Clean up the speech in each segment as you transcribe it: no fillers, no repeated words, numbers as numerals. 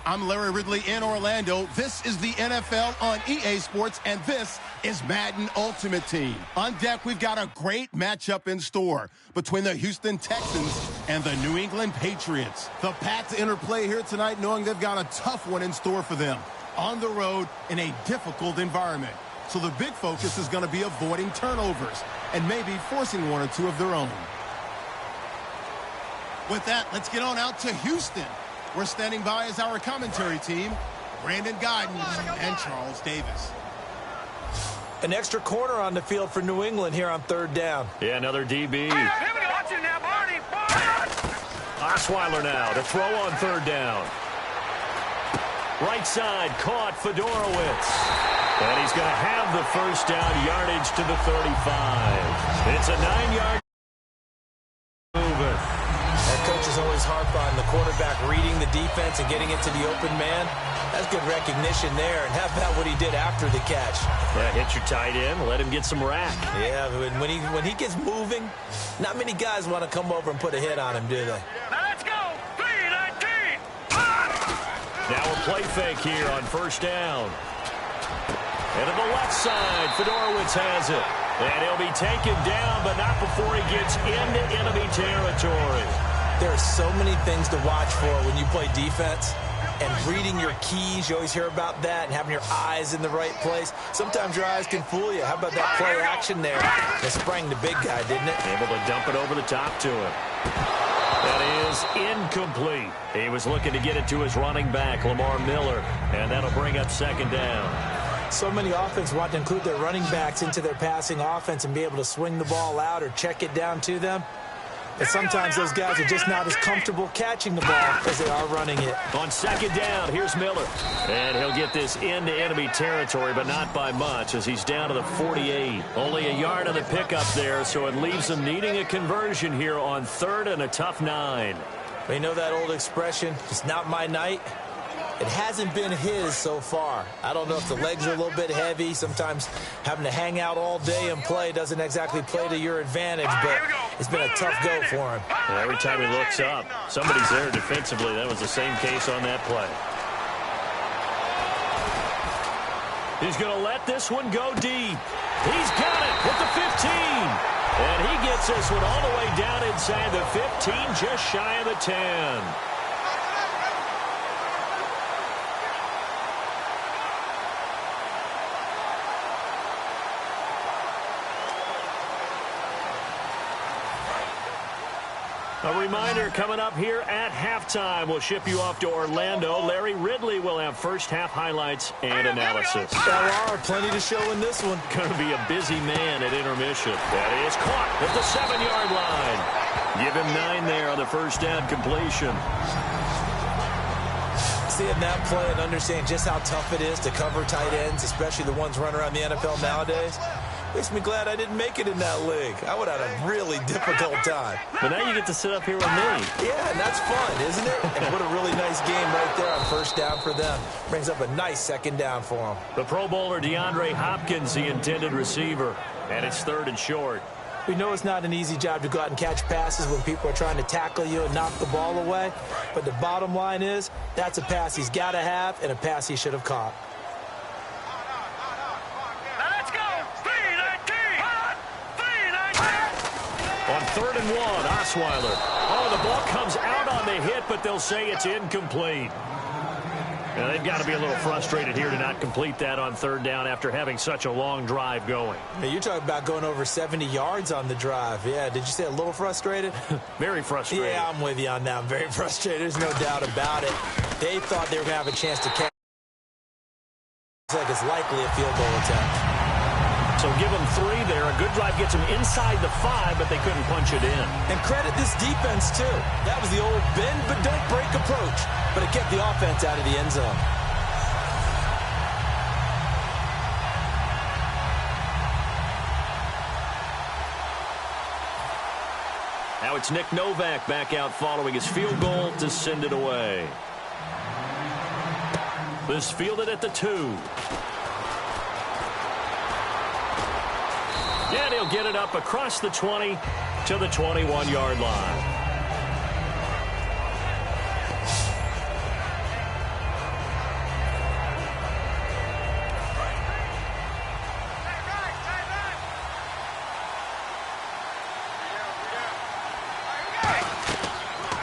I'm Larry Ridley in Orlando. This is the NFL on EA Sports, and this is Madden Ultimate Team. On deck, we've got a great matchup in store between the Houston Texans and the New England Patriots. The Pats interplay here tonight, knowing they've got a tough one in store for them. On the road in a difficult environment. So the big focus is going to be avoiding turnovers and maybe forcing one or two of their own. With that, let's get on out to Houston. We're standing by as our commentary team, Brandon Guidance and Charles Davis. An extra corner on the field for New England here on third down. Yeah, another DB. Osweiler now to throw on third down. Right side caught Fedorowicz. And he's going to have the first down, yardage to the 35. It's a 9-yard move. That coach is always harp on the quarterback reading the defense and getting it to the open man. That's good recognition there. And how about what he did after the catch? Yeah, hit your tight end, let him get some rack. Yeah, when he gets moving, not many guys want to come over and put a hit on him, do they? Now let's go. 3-19. Now a play fake here on first down. And to the left side, Fedorowicz has it. And he'll be taken down, but not before he gets into enemy territory. There are so many things to watch for when you play defense. And reading your keys, you always hear about that, and having your eyes in the right place. Sometimes your eyes can fool you. How about that play action there? It sprang the big guy, didn't it? Able to dump it over the top to him. That is incomplete. He was looking to get it to his running back, Lamar Miller, and that'll bring up second down. So many offenses want to include their running backs into their passing offense and be able to swing the ball out or check it down to them. But sometimes those guys are just not as comfortable catching the ball as they are running it. On second down, here's Miller. And he'll get this into enemy territory, but not by much as he's down to the 48. Only a yard on the pickup there, so it leaves him needing a conversion here on 3rd and a tough 9. Well, you know that old expression, it's not my night? It hasn't been his so far. I don't know if the legs are a little bit heavy. Sometimes having to hang out all day and play doesn't exactly play to your advantage, but it's been a tough go for him. And every time he looks up, somebody's there defensively. That was the same case on that play. He's going to let this one go deep. He's got it at the 15. And he gets this one all the way down inside the 15, just shy of the 10. A reminder coming up here at halftime. We'll ship you off to Orlando. Larry Ridley will have first half highlights and analysis. There are plenty to show in this one. Going to be a busy man at intermission. That is caught at the 7-yard line. Give him 9 there on the first down completion. Seeing that play and understand just how tough it is to cover tight ends, especially the ones running around the NFL nowadays, makes me glad I didn't make it in that league. I would have had a really difficult time. But now you get to sit up here with me. Yeah, and that's fun, isn't it? And what a really nice game right there on first down for them. Brings up a nice second down for them. The Pro Bowler DeAndre Hopkins, the intended receiver. And it's 3rd and short. We know it's not an easy job to go out and catch passes when people are trying to tackle you and knock the ball away. But the bottom line is, that's a pass he's got to have and a pass he should have caught. Let's go. 3-19. On 3rd and 1, Osweiler. Oh, the ball comes out on the hit, but they'll say it's incomplete. Now, they've got to be a little frustrated here to not complete that on 3rd down after having such a long drive going. Hey, you're talking about going over 70 yards on the drive. Yeah, did you say a little frustrated? Very frustrated. Yeah, I'm with you on that. I'm very frustrated. There's no doubt about it. They thought they were going to have a chance to catch. It's like it's likely a field goal attempt. So give them 3 there. A good drive gets them inside the 5, but they couldn't punch it in. And credit this defense, too. That was the old bend but don't break approach. But it kept the offense out of the end zone. Now it's Nick Novak back out following his field goal to send it away. This fielded at the 2. And he'll get it up across the 20 to the 21-yard line.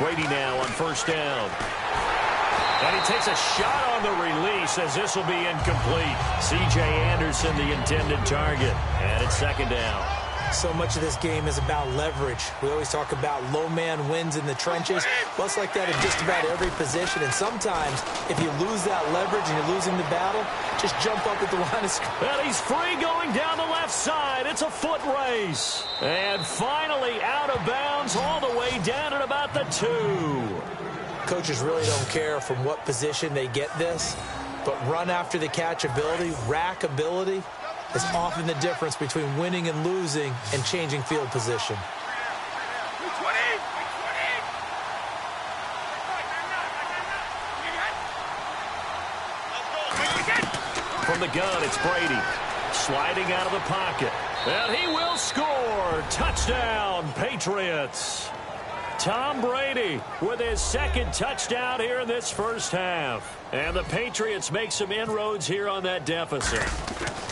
Brady now on first down. And he takes a shot on the release as this will be incomplete. C.J. Anderson, the intended target. And it's 2nd down. So much of this game is about leverage. We always talk about low man wins in the trenches. Well, it's like that in just about every position. And sometimes, if you lose that leverage and you're losing the battle, just jump up at the line of scrimmage. And he's free going down the left side. It's a foot race. And finally out of bounds all the way down at about the 2. Coaches really don't care from what position they get this, but run after the catch ability, rack ability, is often the difference between winning and losing and changing field position. From the gun, it's Brady. Sliding out of the pocket. And he will score. Touchdown, Patriots. Tom Brady with his 2nd touchdown here in this first half. And the Patriots make some inroads here on that deficit.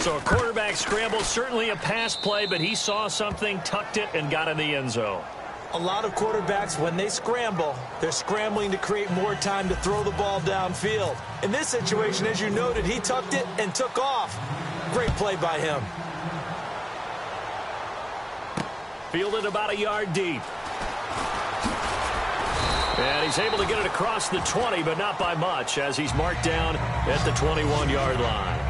So a quarterback scramble, certainly a pass play, but he saw something, tucked it, and got in the end zone. A lot of quarterbacks, when they scramble, they're scrambling to create more time to throw the ball downfield. In this situation, as you noted, he tucked it and took off. Great play by him. Fielded about a yard deep. And he's able to get it across the 20, but not by much, as he's marked down at the 21-yard line.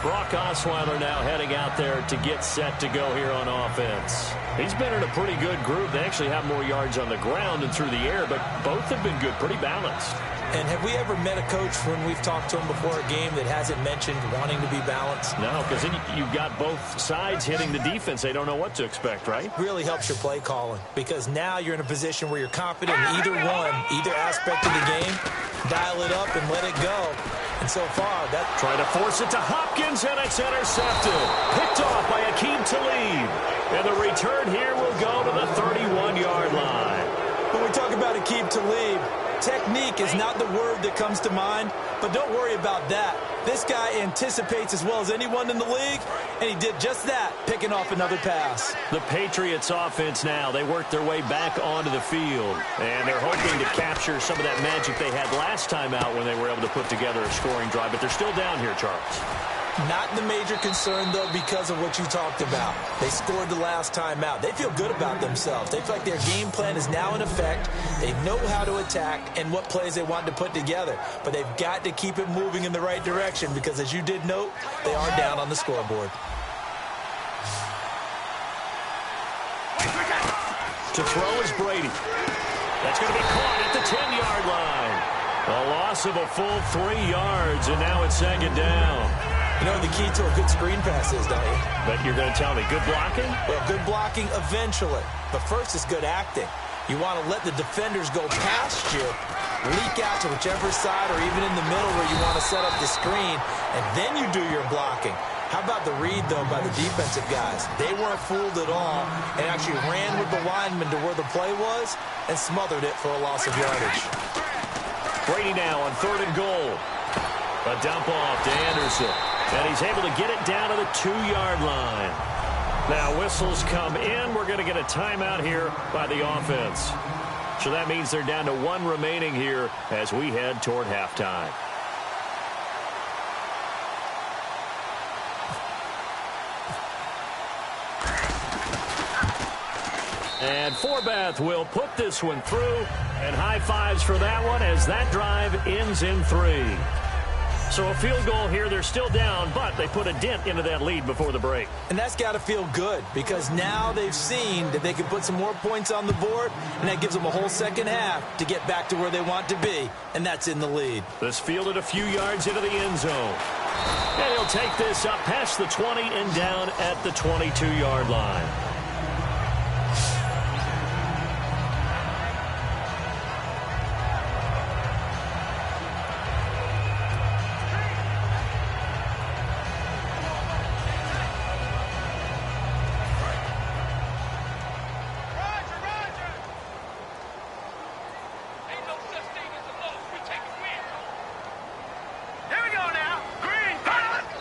Brock Osweiler now heading out there to get set to go here on offense. He's been in a pretty good group. They actually have more yards on the ground than through the air, but both have been good, pretty balanced. And have we ever met a coach when we've talked to him before a game that hasn't mentioned wanting to be balanced? No, because then you've got both sides hitting the defense. They don't know what to expect, right? Really helps your play calling, because now you're in a position where you're confident in either aspect of the game. Dial it up and let it go. And so far, that... Trying to force it to Hopkins, and it's intercepted. Picked off by Akeem Talib. And the return here will go to the 31-yard line. When we talk about Akeem Talib, technique is not the word that comes to mind, but don't worry about that. This guy anticipates as well as anyone in the league, and he did just that, picking off another pass. The Patriots offense now, they work their way back onto the field, and they're hoping to capture some of that magic they had last time out when they were able to put together a scoring drive, but they're still down here, Charles. Not the major concern, though, because of what you talked about. They scored the last time out. They feel good about themselves. They feel like their game plan is now in effect. They know how to attack and what plays they want to put together. But they've got to keep it moving in the right direction because, as you did note, they are down on the scoreboard. To throw is Brady. That's going to be caught at the 10-yard line. A loss of a full 3 yards, and now it's second down. You know what the key to a good screen pass is, don't you? But you're going to tell me, good blocking? Well, good blocking eventually. But first is good acting. You want to let the defenders go past you, leak out to whichever side or even in the middle where you want to set up the screen, and then you do your blocking. How about the read, though, by the defensive guys? They weren't fooled at all and actually ran with the lineman to where the play was and smothered it for a loss of yardage. Brady now on 3rd and goal. A dump off to Anderson. And he's able to get it down to the 2-yard line. Now whistles come in. We're going to get a timeout here by the offense. So that means they're down to 1 remaining here as we head toward halftime. And Forbath will put this one through. And high fives for that one as that drive ends in 3. So a field goal here. They're still down, but they put a dent into that lead before the break. And that's got to feel good because now they've seen that they can put some more points on the board, and that gives them a whole second half to get back to where they want to be, and that's in the lead. This fielded a few yards into the end zone. And he'll take this up past the 20 and down at the 22-yard line.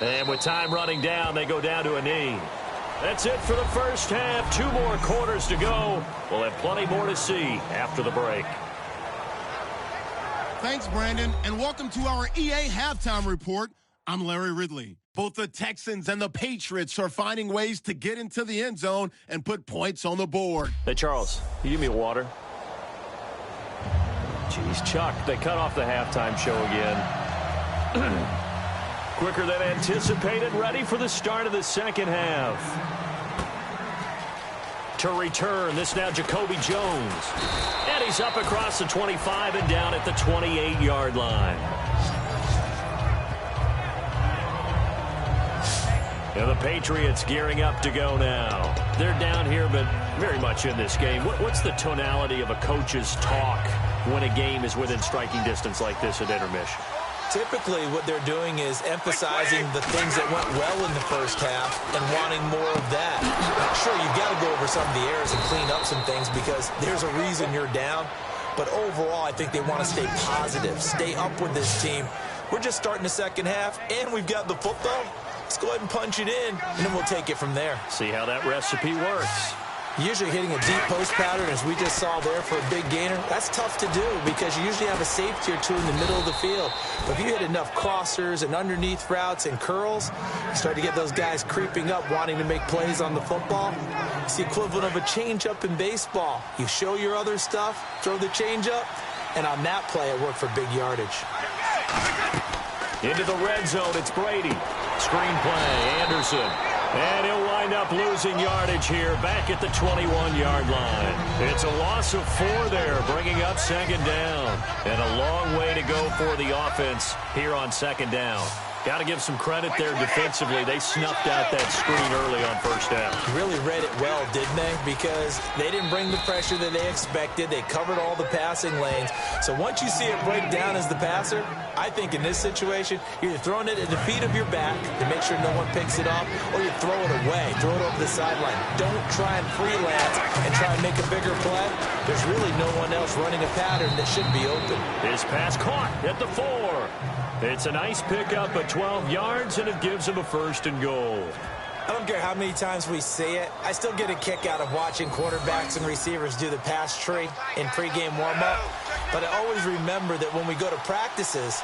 And with time running down, they go down to a knee. That's it for the first half. 2 more quarters to go. We'll have plenty more to see after the break. Thanks, Brandon, and welcome to our EA Halftime Report. I'm Larry Ridley. Both the Texans and the Patriots are finding ways to get into the end zone and put points on the board. Hey, Charles, you give me water? Jeez, Chuck, they cut off the halftime show again. Quicker than anticipated, ready for the start of the second half. To return, this now Jacoby Jones. And he's up across the 25 and down at the 28-yard line. And the Patriots gearing up to go now. They're down here, but very much in this game. What's the tonality of a coach's talk when a game is within striking distance like this at intermission? Typically, what they're doing is emphasizing the things that went well in the first half and wanting more of that. Sure, you've got to go over some of the errors and clean up some things because there's a reason you're down. But overall, I think they want to stay positive, stay up with this team. We're just starting the second half, and we've got the football. Let's go ahead and punch it in, and then we'll take it from there. See how that recipe works. Usually hitting a deep post pattern, as we just saw there for a big gainer, that's tough to do because you usually have a safety or two in the middle of the field. But if you hit enough crossers and underneath routes and curls, you start to get those guys creeping up, wanting to make plays on the football. It's the equivalent of a changeup in baseball. You show your other stuff, throw the changeup, and on that play, it worked for big yardage. Into the red zone, it's Brady. Screen play, Anderson. And he'll wind up losing yardage here back at the 21-yard line. It's a loss of 4 there, bringing up second down. And a long way to go for the offense here on second down. Got to give some credit there defensively. They snuffed out that screen early on first down. Really read it well, didn't they? Because they didn't bring the pressure that they expected. They covered all the passing lanes. So once you see it break down as the passer, I think in this situation, you're either throwing it at the feet of your back to make sure no one picks it off, or you throw it away, throw it over the sideline. Don't try and freelance and try and make a bigger play. There's really no one else running a pattern that should be open. His pass caught at the 4. It's a nice pickup at 12 yards, and it gives him a first and goal. I don't care how many times we see it. I still get a kick out of watching quarterbacks and receivers do the pass tree in pregame warm-up. But I always remember that when we go to practices,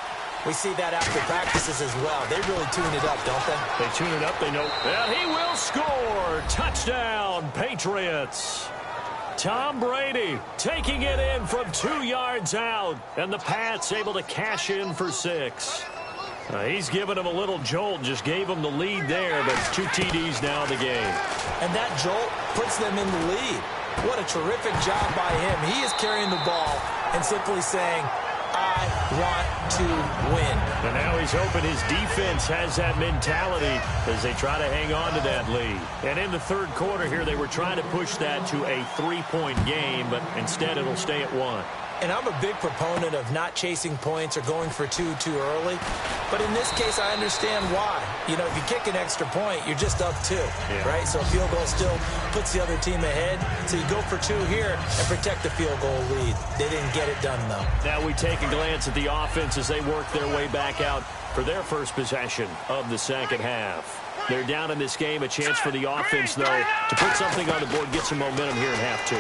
we see that after practices as well. They really tune it up, don't they? They tune it up. They know. And he will score. Touchdown, Patriots. Tom Brady taking it in from 2 yards out. And the Pats able to cash in for 6. He's given him a little jolt, just gave him the lead there, but it's 2 TDs now in the game. And that jolt puts them in the lead. What a terrific job by him. He is carrying the ball and simply saying, I want to win. And now he's hoping his defense has that mentality as they try to hang on to that lead. And in the third quarter here, they were trying to push that to a 3-point game, but instead it'll stay at 1. And I'm a big proponent of not chasing points or going for 2 too early. But in this case, I understand why. You know, if you kick an extra point, you're just up 2, right? So a field goal still puts the other team ahead. So you go for 2 here and protect the field goal lead. They didn't get it done, though. Now we take a glance at the offense as they work their way back out for their first possession of the second half. They're down in this game. A chance for the offense, though, to put something on the board, get some momentum here in half 2.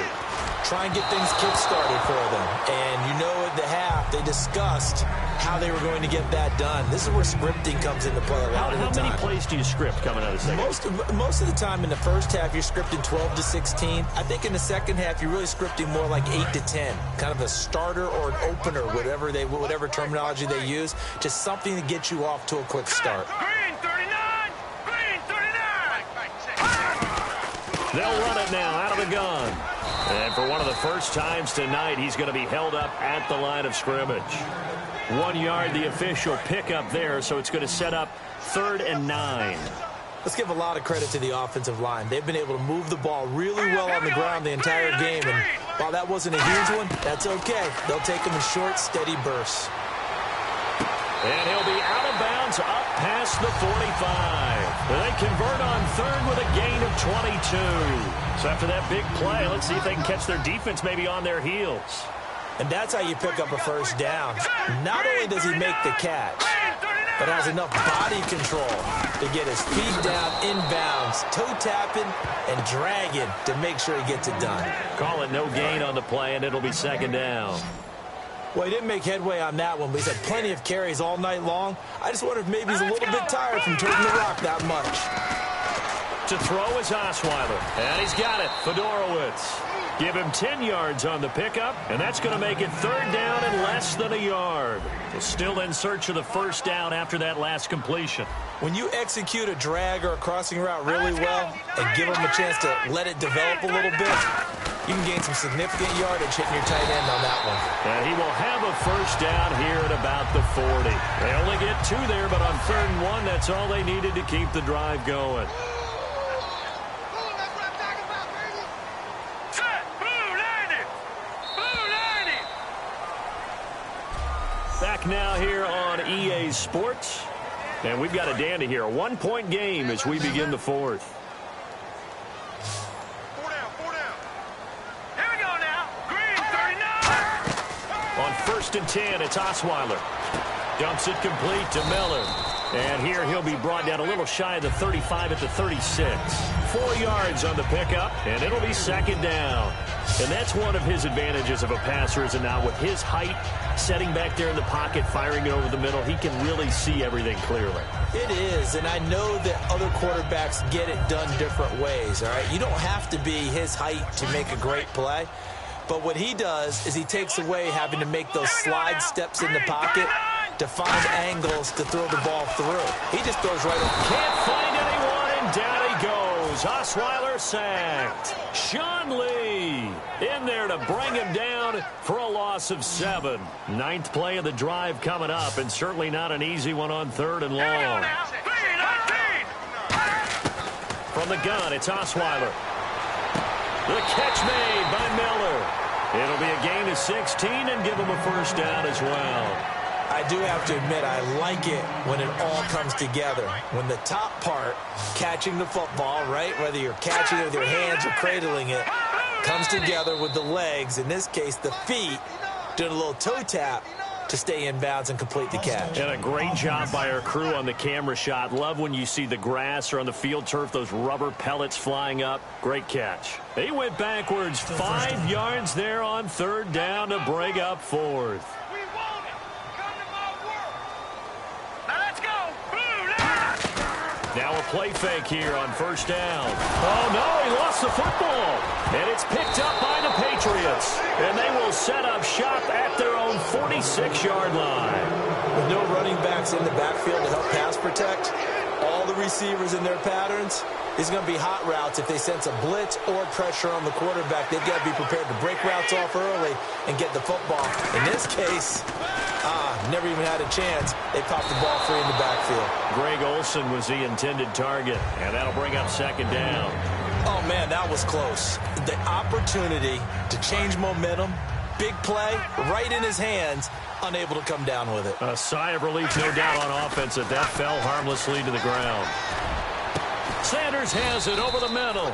Try and get things kick-started for them. And you know at the half, they discussed how they were going to get that done. This is where scripting comes into play a lot of the time. How many plays do you script coming out of the second? Most of the time in the first half, you're scripting 12 to 16. I think in the second half, you're really scripting more like 8 to 10. Kind of a starter or an opener, whatever terminology they use. Just something to get you off to a quick start. Green 39! Green 39! They'll run it now out of the gun. And for one of the first times tonight, he's going to be held up at the line of scrimmage. 1 yard, the official pickup there, so it's going to set up 3rd and 9. Let's give a lot of credit to the offensive line. They've been able to move the ball really well on the ground the entire game. And while that wasn't a huge one, that's okay. They'll take them in short, steady bursts. And he'll be out of bounds up past the 45. They convert on 3rd with a gain of 22. So after that big play, let's see if they can catch their defense maybe on their heels. And that's how you pick up a first down. Not only does he make the catch, but has enough body control to get his feet down inbounds, toe tapping and dragging to make sure he gets it done. Call it no gain on the play, and it'll be 2nd down. Well, he didn't make headway on that one, but he's had plenty of carries all night long. I just wonder if maybe he's a little bit tired from turning the rock that much. To throw is Osweiler, and he's got it. Fedorowicz. Give him 10 yards on the pickup, and that's going to make it 3rd down and less than a yard. So still in search of the first down after that last completion. When you execute a drag or a crossing route really well and give them a chance to let it develop a little bit, you can gain some significant yardage hitting your tight end on that one. And he will have a first down here at about the 40. They only get 2 there, but on 3rd and 1, that's all they needed to keep the drive going. Back now here on EA Sports. And we've got a dandy here. A 1-point game as we begin the 4th. 4 down. Here we go now. Green 39! On 1st and 10, it's Osweiler. Dumps it complete to Miller. And here he'll be brought down a little shy of the 35 at the 36. 4 yards on the pickup, and it'll be 2nd down. And that's one of his advantages of a passer, is it not? With his height, setting back there in the pocket, firing it over the middle, he can really see everything clearly. It is, and I know that other quarterbacks get it done different ways, all right? You don't have to be his height to make a great play. But what he does is he takes away having to make those slide steps in the pocket to find angles to throw the ball through. He just throws right over. Can't find anyone, and down he goes. Osweiler sacked. Sean Lee in there to bring him down for a loss of 7. 9th play of the drive coming up, and certainly not an easy one on 3rd and long. From the gun, it's Osweiler. The catch made by Miller. It'll be a gain of 16 and give him a first down as well. I do have to admit, I like it when it all comes together. When the top part, catching the football, right, whether you're catching it with your hands or cradling it, comes together with the legs, in this case the feet, doing a little toe tap to stay in bounds and complete the catch. And a great job by our crew on the camera shot. Love when you see the grass or on the field turf, those rubber pellets flying up. Great catch. He went backwards 5 yards there on 3rd down to bring up 4th. Now a play fake here on 1st down. Oh, no, he lost the football. And it's picked up by the Patriots. And they will set up shop at their own 46-yard line. With no running backs in the backfield to help pass protect, all the receivers in their patterns, it's going to be hot routes. If they sense a blitz or pressure on the quarterback, they've got to be prepared to break routes off early and get the football. In this case, never even had a chance. They popped the ball free in the backfield. Greg Olsen was the intended target, and that'll bring up 2nd down. Oh, man, that was close. The opportunity to change momentum, big play, right in his hands, unable to come down with it. A sigh of relief, no doubt, on offense that fell harmlessly to the ground. Sanders has it over the middle.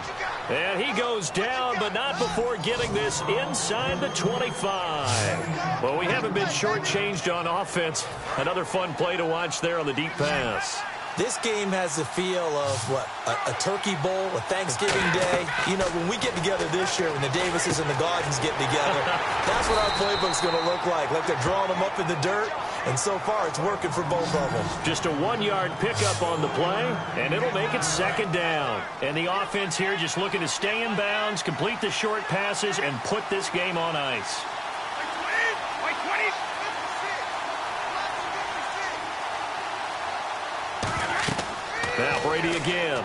And he goes down, but not before getting this inside the 25. Well, we haven't been shortchanged on offense. Another fun play to watch there on the deep pass. This game has the feel of, what, a turkey bowl, a Thanksgiving day. You know, when we get together this year, when the Davises and the Gardens get together, that's what our playbook's going to look like. Like they're drawing them up in the dirt, and so far it's working for both of them. Just a 1-yard pickup on the play, and it'll make it 2nd down. And the offense here just looking to stay in bounds, complete the short passes, and put this game on ice. Now Brady again.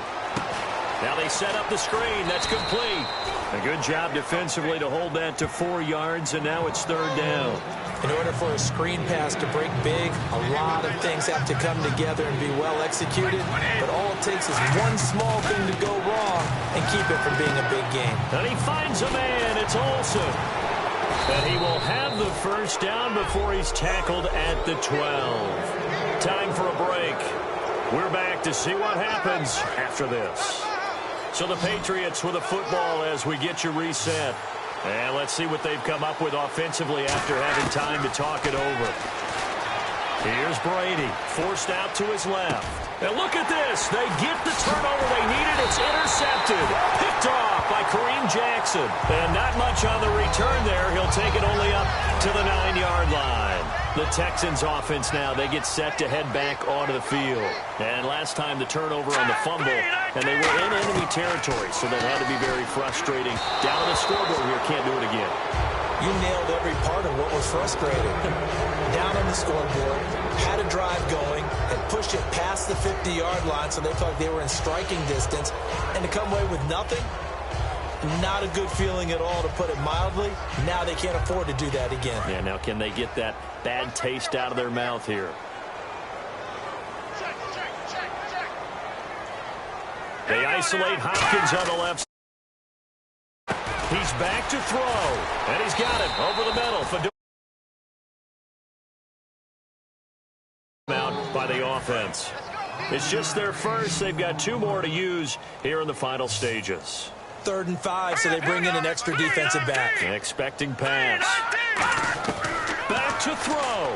Now they set up the screen. That's complete. A good job defensively to hold that to 4 yards, and now it's 3rd down. In order for a screen pass to break big, a lot of things have to come together and be well executed. But all it takes is one small thing to go wrong and keep it from being a big game. And he finds a man. It's Olsen. And he will have the first down before he's tackled at the 12. Time for a break. We're back to see what happens after this. So the Patriots with a football as we get you reset. And let's see what they've come up with offensively after having time to talk it over. Here's Brady, forced out to his left. And look at this. They get the turnover they needed. It's intercepted. Picked off by Kareem Jackson. And not much on the return there. He'll take it only up to the 9-yard line. The Texans offense now, they get set to head back onto the field. And last time the turnover on the fumble, and they were in enemy territory, so that had to be very frustrating. Down on the scoreboard here, can't do it again. You nailed every part of what was frustrating. Down on the scoreboard, had a drive going, and pushed it past the 50-yard line so they felt like they were in striking distance, and to come away with nothing, not a good feeling at all, to put it mildly. Now they can't afford to do that again. Yeah, now can they get that bad taste out of their mouth here? They isolate Hopkins on the left. He's back to throw, and he's got it over the middle. Out by the offense. It's just their first. They've got 2 more to use here in the final stages. 3rd and 5, so they bring in an extra defensive back. Expecting pass. Back to throw.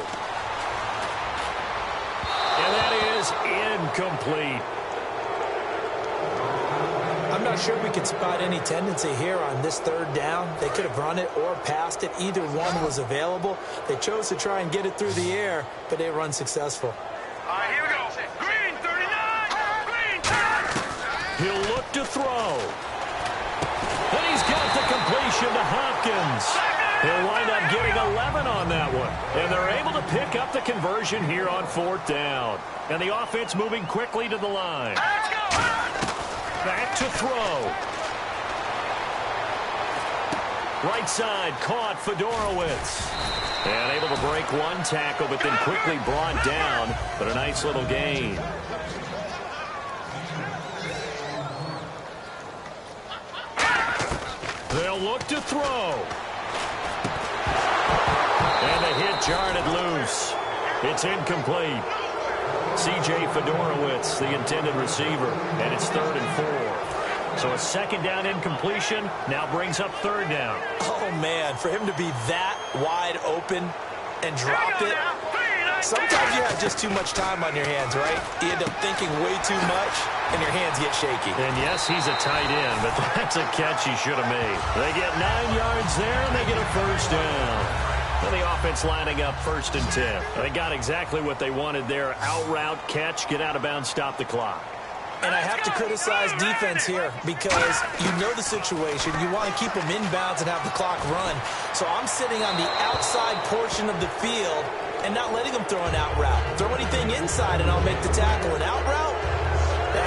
And that is incomplete. I'm not sure we could spot any tendency here on this 3rd down. They could have run it or passed it. Either one was available. They chose to try and get it through the air, but they were unsuccessful. All right, here we go. Green, 39. Green. He'll look to throw. And he's got the completion to Hopkins. He'll wind up getting 11 on that one. And they're able to pick up the conversion here on 4th down. And the offense moving quickly to the line. Back to throw. Right side, caught Fedorowicz. And able to break one tackle, but then quickly brought down. But a nice little gain. They'll look to throw. And the hit jarred it loose. It's incomplete. C.J. Fedorowicz, the intended receiver, and it's 3rd and 4. So a 2nd down incompletion now brings up 3rd down. Oh, man, for him to be that wide open and drop it. Sometimes you have just too much time on your hands, right? You end up thinking way too much, and your hands get shaky. And yes, he's a tight end, but that's a catch he should have made. They get 9 yards there, and they get a 1st down. And the offense lining up 1st and 10. They got exactly what they wanted there. Out route, catch, get out of bounds, stop the clock. And I have to criticize defense here because you know the situation. You want to keep them inbounds and have the clock run. So I'm sitting on the outside portion of the field and not letting them throw an out route. Throw anything inside and I'll make the tackle. An out route?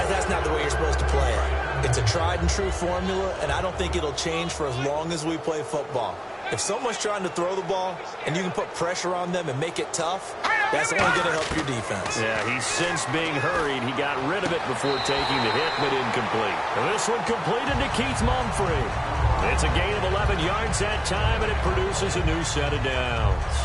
That's not the way you're supposed to play it. It's a tried and true formula, and I don't think it'll change for as long as we play football. If someone's trying to throw the ball and you can put pressure on them and make it tough, that's only going to help your defense. Yeah, he's since being hurried. He got rid of it before taking the hit, but incomplete. And this one completed to Keith Mumphrey. It's a gain of 11 yards that time, and it produces a new set of downs.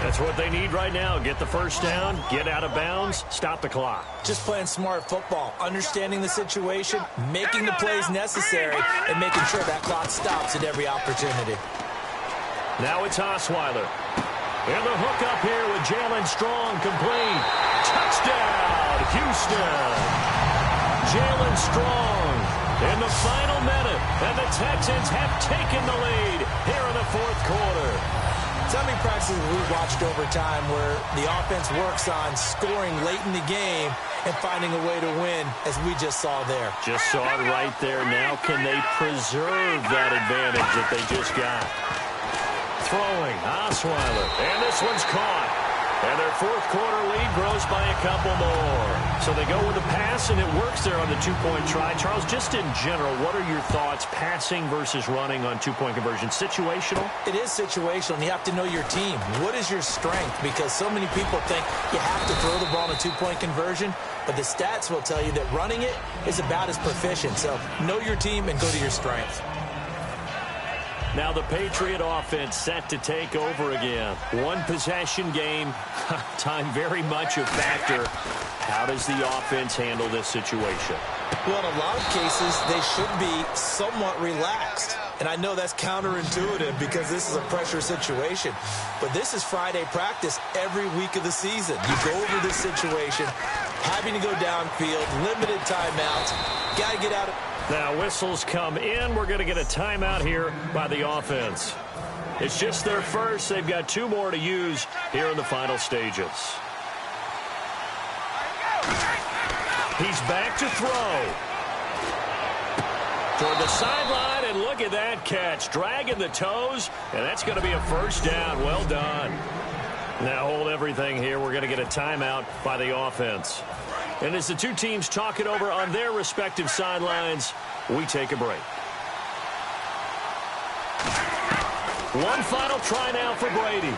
That's what they need right now. Get the 1st down, get out of bounds, stop the clock. Just playing smart football, understanding the situation, making the plays necessary, and making sure that clock stops at every opportunity. Now it's Osweiler. And the hook up here with Jalen Strong, complete. Touchdown, Houston. Jalen Strong in the final minute, and the Texans have taken the lead here in the 4th quarter. So many practices we've watched over time where the offense works on scoring late in the game and finding a way to win, as we just saw there. Just saw it right there. Now can they preserve that advantage that they just got? Throwing, Osweiler, and this one's caught. And their 4th quarter lead grows by a couple more. So they go with the pass, and it works there on the 2-point try. Charles, just in general, what are your thoughts, passing versus running on 2-point conversion? Situational? It is situational, and you have to know your team. What is your strength? Because so many people think you have to throw the ball in a 2-point conversion, but the stats will tell you that running it is about as proficient. So know your team and go to your strength. Now the Patriot offense set to take over again. One possession game. Time very much a factor. How does the offense handle this situation? Well, in a lot of cases, they should be somewhat relaxed. And I know that's counterintuitive because this is a pressure situation. But this is Friday practice every week of the season. You go over this situation, having to go downfield, limited timeouts. Got to get out of... Now whistles come in. We're going to get a timeout here by the offense. It's just their first. They've got 2 more to use here in the final stages. He's back to throw. Toward the sideline, and look at that catch. Dragging the toes, and that's going to be a 1st down. Well done. Now hold everything here. We're going to get a timeout by the offense. And as the 2 teams talk it over on their respective sidelines, we take a break. One final try now for Brady.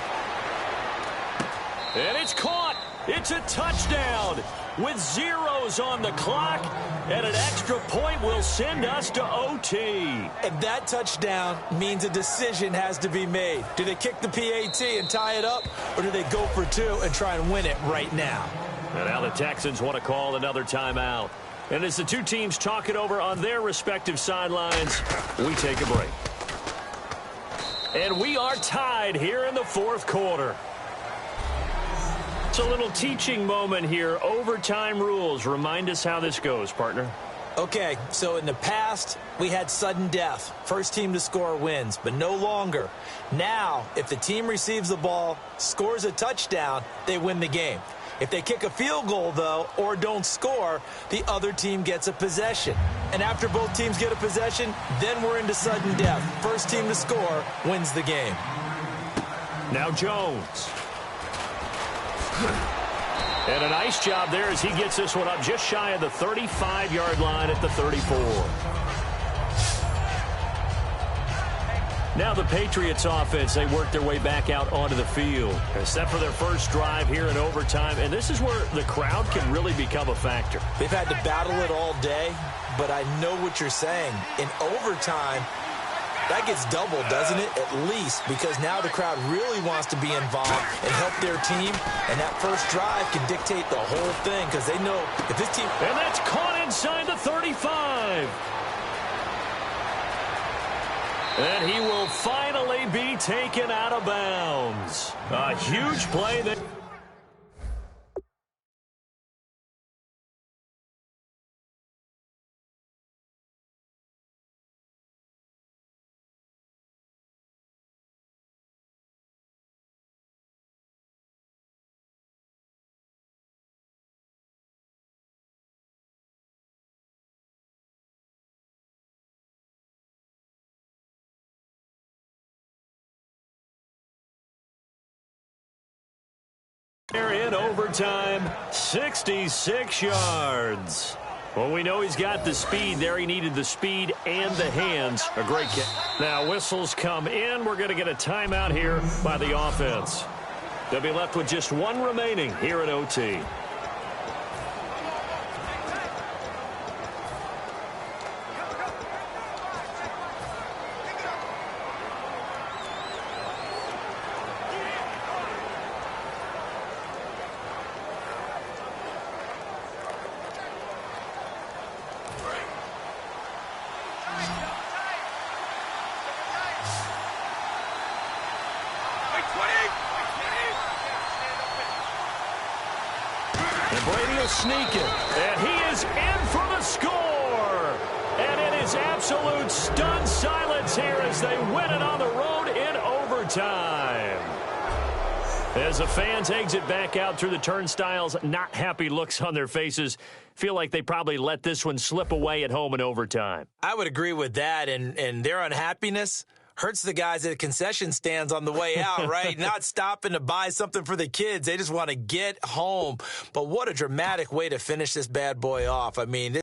And it's caught. It's a touchdown with zeros on the clock. And an extra point will send us to OT. And that touchdown means a decision has to be made. Do they kick the PAT and tie it up, or do they go for 2 and try and win it right now? And now the Texans want to call another timeout. And as the 2 teams talk it over on their respective sidelines, we take a break. And we are tied here in the 4th quarter. It's a little teaching moment here. Overtime rules. Remind us how this goes, partner. Okay, so in the past, we had sudden death. First team to score wins, but no longer. Now, if the team receives the ball, scores a touchdown, they win the game. If they kick a field goal, though, or don't score, the other team gets a possession. And after both teams get a possession, then we're into sudden death. First team to score wins the game. Now Jones. And a nice job there as he gets this one up just shy of the 35-yard line at the 34. Now the Patriots offense, they work their way back out onto the field. They're set for their first drive here in overtime, and this is where the crowd can really become a factor. They've had to battle it all day, but I know what you're saying. In overtime, that gets doubled, doesn't it? At least, because now the crowd really wants to be involved and help their team, and that first drive can dictate the whole thing because they know if this team... And that's caught inside the 35. And he will finally be taken out of bounds. A huge play there. They're in overtime, 66 yards. Well, we know he's got the speed there. He needed the speed and the hands. A great kick. Now, whistles come in. We're going to get a timeout here by the offense. They'll be left with just one remaining here in OT. And Brady will sneak it. And he is in for the score. And it is absolute stunned silence here as they win it on the road in overtime. As the fans exit back out through the turnstiles, not happy looks on their faces. Feel like they probably let this one slip away at home in overtime. I would agree with that, and their unhappiness hurts the guys at concession stands on the way out, right? Not stopping to buy something for the kids. They just want to get home. But what a dramatic way to finish this bad boy off. I mean,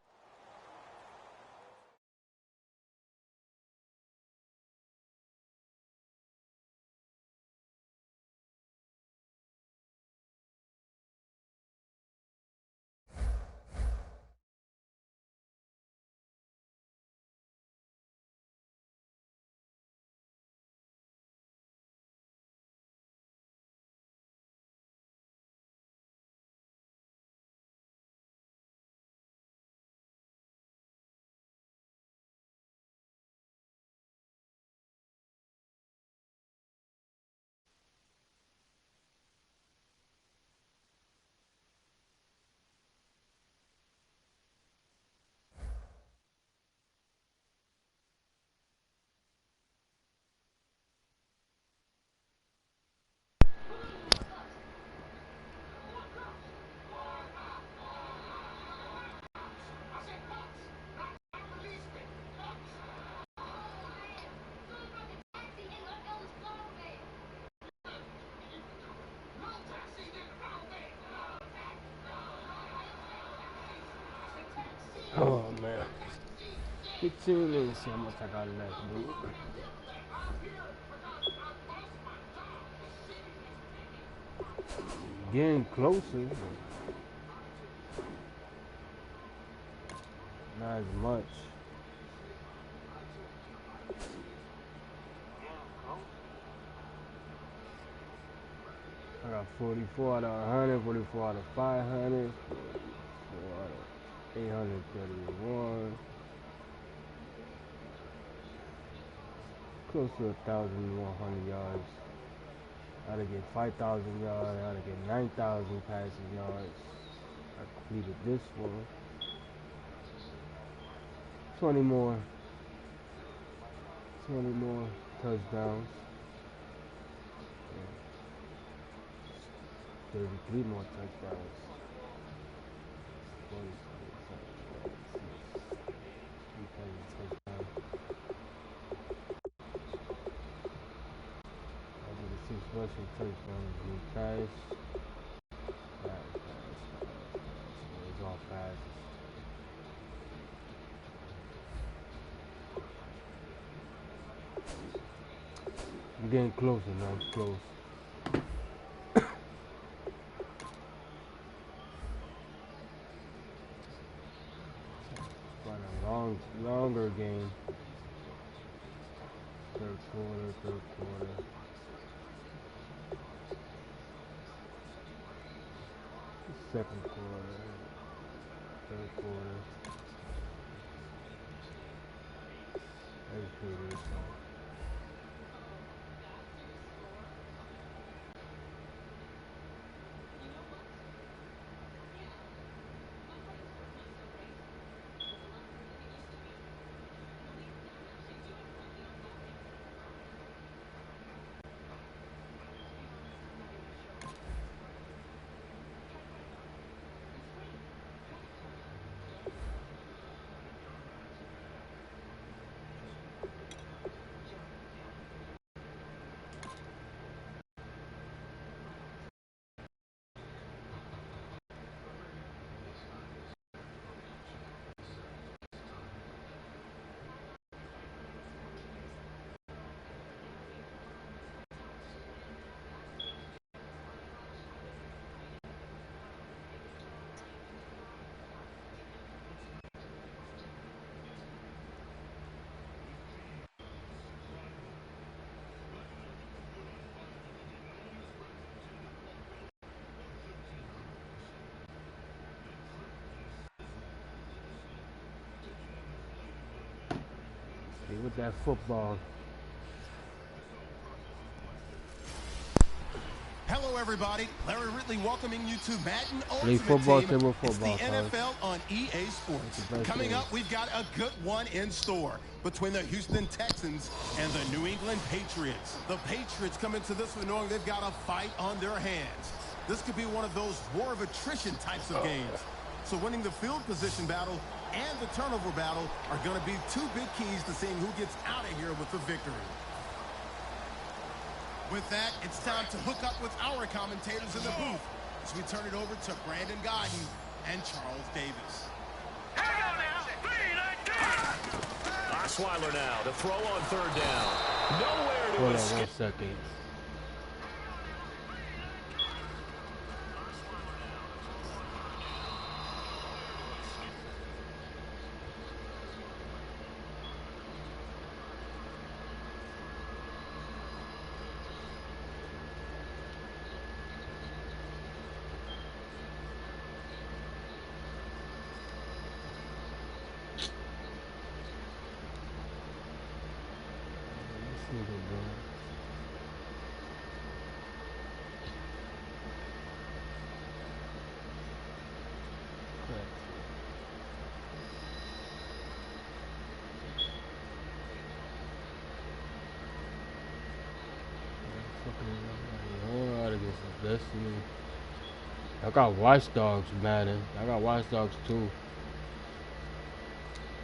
oh man, 15 minutes. See how much I got left, dude. Getting closer, not as much. I got 44 out of 100, 44 out of 500, 4 out of 831, close to 1,100 yards. I had to get 5,000 yards, I had to get 9,000 passing yards. I completed this one. 20 more touchdowns. 33 more touchdowns. 6 rushing touchdowns being passed. Pass. It's all passes. I'm getting closer now. I'm close. Quite a longer game. Third quarter. Second quarter. Third quarter. That's pretty good. Stay with that football. Hello, everybody. Larry Ridley welcoming you to Madden Play Ultimate football, Team. stay with It's the football, NFL on EA Sports. Coming game. up, we've got a good one in store between the Houston Texans and the New England Patriots. The Patriots come into this one knowing they've got a fight on their hands. This could be one of those war of attrition types of games. So winning the field position battle and the turnover battle are going to be two big keys to seeing who gets out of here with the victory. With that, it's time to hook up with our commentators in the booth as we turn it over to Brandon Godden and Charles Davis. Here we go now. 3, 19. Osweiler now to throw on third down. Nowhere to Hold on escape. 1 second. I got Watch Dogs, Madden. I got Watch Dogs too.